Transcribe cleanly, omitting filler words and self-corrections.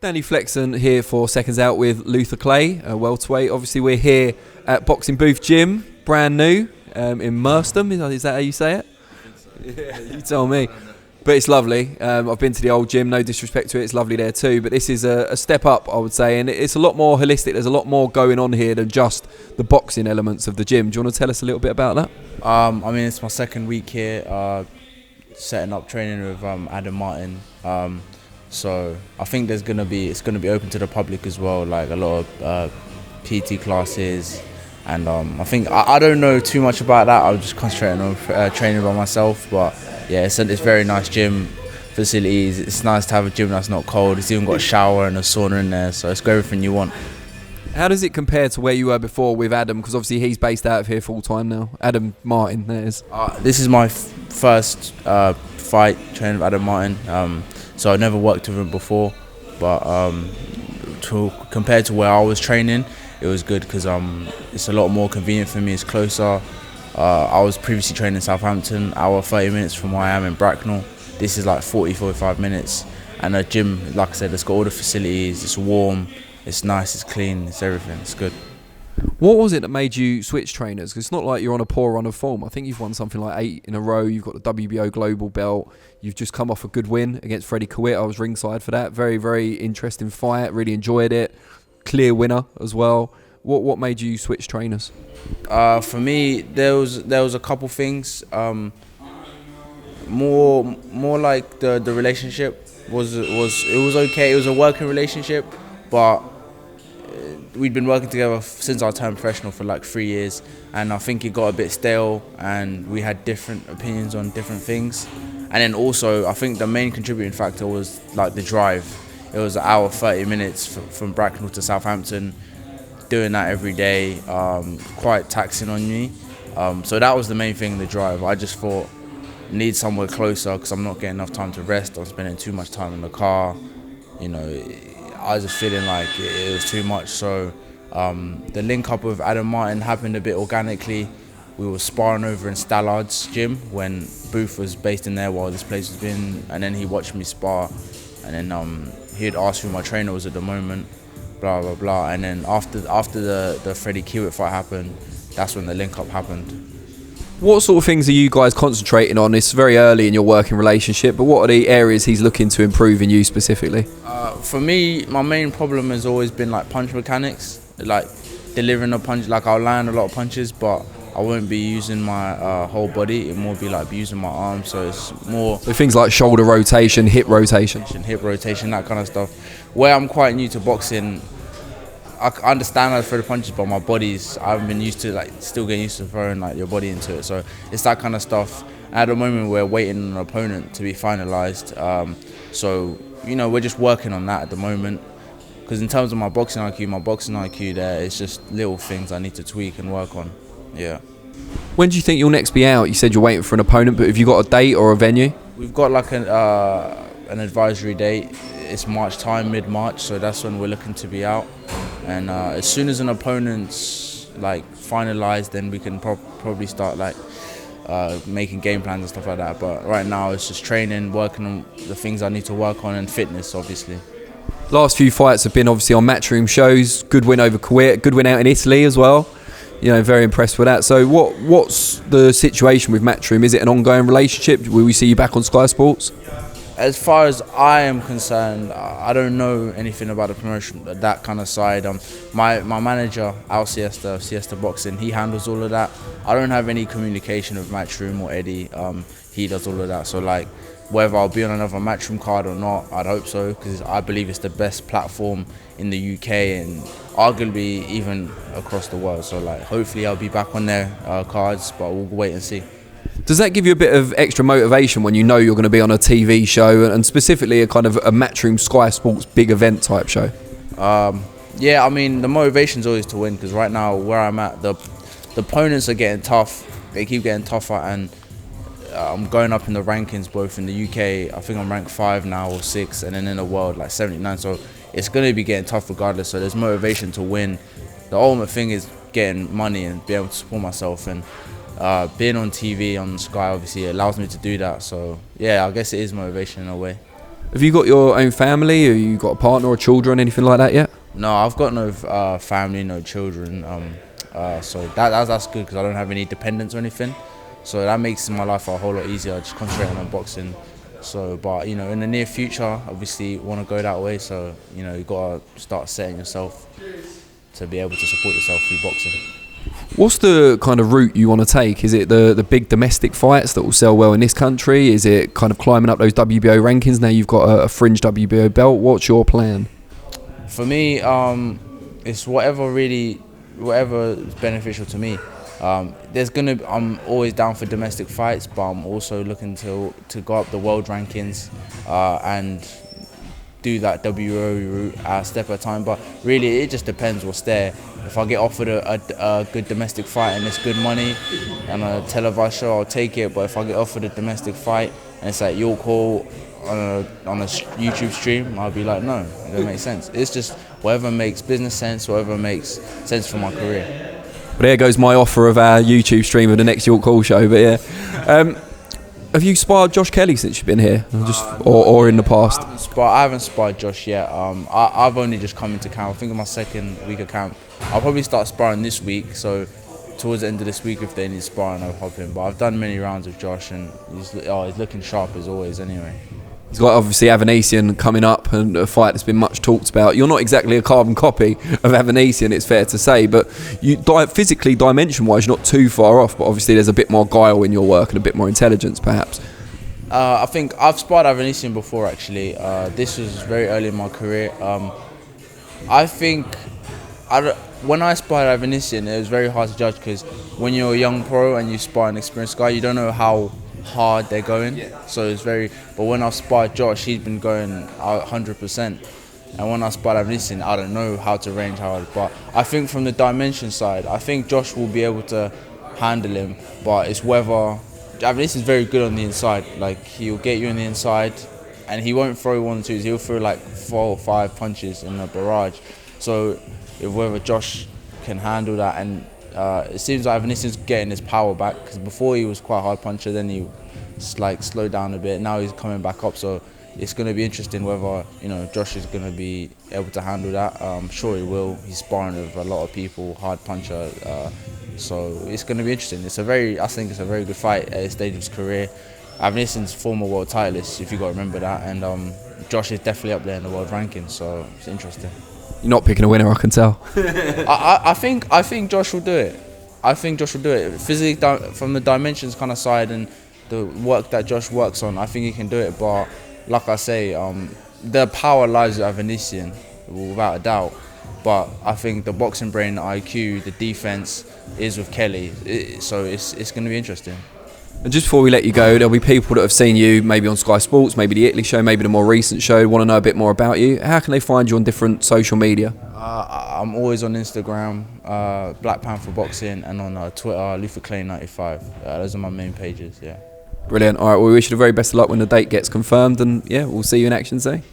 Danny Flexon here for Seconds Out with Luther Clay, welterweight. Obviously, we're here at Boxing Booth Gym, brand new, in Merstham. Is that how you say it? Yeah, you tell me. But it's lovely. I've been to the old gym, no disrespect to it, it's lovely there too. But this is a step up, I would say, and it's a lot more holistic. There's a lot more going on here than just the boxing elements of the gym. Do you want to tell us a little bit about that? I mean, it's my second week here, setting up training with Adam Martin. So I think it's gonna be open to the public as well, like a lot of PT classes, and I think I don't know too much about that. I'm just concentrating on training by myself, but yeah, it's very nice gym facilities. It's nice to have a gym that's not cold. It's even got a shower and a sauna in there, so it's got everything you want. How does it compare to where you were before with Adam? Because obviously he's based out of here full time now. Adam Martin, there is. This is my first fight training with Adam Martin. So I never worked with him before, but compared to where I was training, it was good because it's a lot more convenient for me. It's closer. I was previously training in Southampton, hour 30 minutes from where I am in Bracknell. This is like 45 minutes, and a gym, like I said, it's got all the facilities. It's warm, it's nice, it's clean, it's everything. It's good. What was it that made you switch trainers? Because it's not like you're on a poor run of form. I think you've won something like 8 in a row. You've got the WBO Global belt. You've just come off a good win against Freddie Kawit. I was ringside for that. Very, very interesting fight. Really enjoyed it. Clear winner as well. What made you switch trainers? For me, there was a couple things. More like the relationship was okay. It was a working relationship, but we'd been working together since I turned professional for like 3 years, and I think it got a bit stale and we had different opinions on different things. And then also I think the main contributing factor was like the drive. It was an hour 30 minutes from Bracknell to Southampton, doing that every day, quite taxing on me. So that was the main thing, the drive. I just thought, need somewhere closer because I'm not getting enough time to rest. I'm spending too much time in the car, you know. I was just feeling like it was too much, so the link up with Adam Martin happened a bit organically. We were sparring over in Stallard's gym when Booth was based in there while this place was been, and then he watched me spar, and then he'd asked who my trainer was at the moment, blah blah blah, and then after the Freddie Kawit fight happened, that's when the link up happened. What sort of things are you guys concentrating on? It's very early in your working relationship, but what are the areas he's looking to improve in you specifically? For me, my main problem has always been like punch mechanics, like delivering a punch. Like I'll land a lot of punches, but I won't be using my whole body. It more be like using my arms. So it's more. So things like shoulder rotation, hip rotation, that kind of stuff. Where I'm quite new to boxing, I understand how to throw the punches, but my body's, I haven't been used to, like, still getting used to throwing like your body into it. So it's that kind of stuff. At the moment, we're waiting on an opponent to be finalised. So, you know, we're just working on that at the moment. Because in terms of my boxing IQ there, it's just little things I need to tweak and work on. Yeah. When do you think you'll next be out? You said you're waiting for an opponent, but have you got a date or a venue? We've got like an advisory date. It's March time, mid-March, so that's when we're looking to be out. And as soon as an opponent's like finalised, then we can probably start like making game plans and stuff like that. But right now it's just training, working on the things I need to work on, and fitness, obviously. Last few fights have been obviously on Matchroom shows. Good win over Kuwait, good win out in Italy as well. You know, very impressed with that. So what's the situation with Matchroom? Is it an ongoing relationship? Will we see you back on Sky Sports? As far as I am concerned, I don't know anything about the promotion, that kind of side. My manager, Al Siesta Boxing, he handles all of that. I don't have any communication with Matchroom or Eddie. He does all of that. So like, whether I'll be on another Matchroom card or not, I'd hope so, because I believe it's the best platform in the UK and arguably even across the world. So like, hopefully I'll be back on their cards, but we'll wait and see. Does that give you a bit of extra motivation when you know you're going to be on a TV show, and specifically a kind of a Matchroom Sky Sports big event type show? Yeah, I mean, the motivation's always to win, because right now where I'm at, the opponents are getting tough. They keep getting tougher, and I'm going up in the rankings, both in the UK. I think I'm ranked 5 now or 6, and then in the world like 79. So it's going to be getting tough regardless. So there's motivation to win. The ultimate thing is getting money and be able to support myself, and being on TV on Sky obviously allows me to do that. So yeah, I guess it is motivation in a way. Have you got your own family? Or you got a partner or children, anything like that yet? No, I've got no family, no children. So that's good because I don't have any dependents or anything. So that makes my life a whole lot easier. Just concentrating on boxing. So, but you know, in the near future, obviously, want to go that way. So, you know, you gotta start setting yourself to be able to support yourself through boxing. What's the kind of route you want to take? Is it the big domestic fights that will sell well in this country? Is it kind of climbing up those WBO rankings? Now you've got a fringe WBO belt. What's your plan? For me, it's whatever is beneficial to me. I'm always down for domestic fights, but I'm also looking to go up the world rankings and do that WBO route a step at a time. But really, it just depends what's there. If I get offered a good domestic fight and it's good money and a televised show, I'll take it. But if I get offered a domestic fight and it's like York Hall on a YouTube stream, I'll be like, no, it doesn't make sense. It's just whatever makes business sense, whatever makes sense for my career. But there goes my offer of our YouTube stream of the next York Hall show. But yeah, have you sparred Josh Kelly since you've been here, or in the past? I haven't sparred Josh yet. I've only just come into camp. I think in my second week of camp. I'll probably start sparring this week. So towards the end of this week, if they need sparring, I'll hop in. But I've done many rounds with Josh, and he's looking sharp as always. Anyway. He's got obviously Avanesyan coming up, and a fight that's been much talked about. You're not exactly a carbon copy of Avanesyan, it's fair to say, but you physically, dimension-wise, you're not too far off. But obviously, there's a bit more guile in your work and a bit more intelligence, perhaps. I think I've sparred Avanesyan before. Actually, this was very early in my career. I think when I sparred Avanesyan, it was very hard to judge because when you're a young pro and you spar an experienced guy, you don't know how hard they're going. So it's but when I sparred Josh, he's been going 100%, and when I sparred Avanesyan, I don't know how to range hard. But I think from the dimension side, I think Josh will be able to handle him, but it's whether Avanesyan is very good on the inside. Like, he'll get you on the inside and he won't throw 1-2s, he'll throw like 4 or 5 punches in a barrage. So if whether Josh can handle that, and it seems like Avanesyan's getting his power back, because before he was quite a hard puncher, then he slowed down a bit. Now he's coming back up, so it's going to be interesting whether Josh is going to be able to handle that. I'm sure he will. He's sparring with a lot of people, hard puncher, so it's going to be interesting. I think it's a very good fight at this stage of his career. Avanesyan's former world titleist, if you got to remember that, and Josh is definitely up there in the world rankings, so it's interesting. You're not picking a winner, I can tell. I think Josh will do it. I think Josh will do it. Physically, from the dimensions kind of side and the work that Josh works on, I think he can do it. But like I say, the power lies with Avanesyan, without a doubt. But I think the boxing brain, the IQ, the defense is with Kelly. So it's going to be interesting. And just before we let you go, there'll be people that have seen you maybe on Sky Sports, maybe the Italy show, maybe the more recent show, want to know a bit more about you. How can they find you on different social media? I'm always on Instagram, Black Panther Boxing, and on Twitter, LutherClay95. Those are my main pages, yeah. Brilliant. All right, well, we wish you the very best of luck when the date gets confirmed, and yeah, we'll see you in action soon.